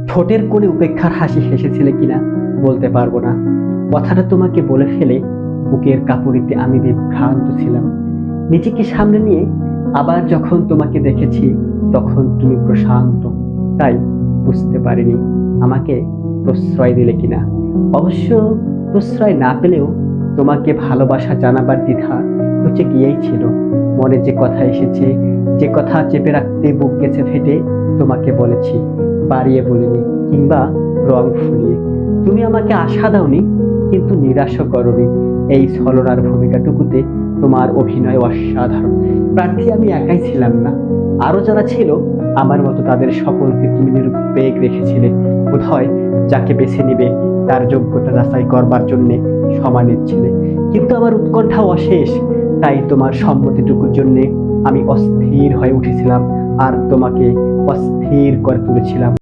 ঠোঁটের কোণে উপেক্ষার হাসি হেসেছিলে কিনা বলতে পারবো না। কথাটা তোমাকে বলে ফেলে বুকের কাঁপুনিতে আমি বিভ্রান্ত ছিলাম। নিজেকে সামনে নিয়ে আবার যখন তোমাকে দেখেছি তখন তুমি প্রশান্ত, তাই বুঝতে পারিনি আমাকে প্রশ্রয় দিলে কিনা। অবশ্য প্রশ্রয় না পেলেও তোমাকে ভালোবাসা জানাবার দ্বিধা হচ্ছে গিয়েই ছিল। মনে যে কথা এসেছে, যে কথা চেপে রাখতে বুক গেছে ফেটে, তোমাকে বলেছি, বাড়িয়ে বলিনি কিংবা রং ফুলিয়ে। তুমি আমাকে আশা দাওনি কিন্তু নিরাশও করনি। এই ছলনার ভূমিকাটুকুতে তোমার অভিনয় অসাধারণ। প্রার্থী আমি একাই ছিলাম না, আরো যারা ছিল আমার মতো তাদের সকলকে তুমি নিরুপেগ রেখেছিলে। বোধহয় যাকে বেছে নিবে তার যোগ্যতা যাচাই করবার জন্য সময় নিচ্ছিলে। কিন্তু আমার উৎকণ্ঠা অশেষ, তাই তোমার সম্মতিটুকুর জন্য আমি অস্থির হয়ে উঠেছিলাম আর তোমাকে অস্থির করে তুলেছিলাম।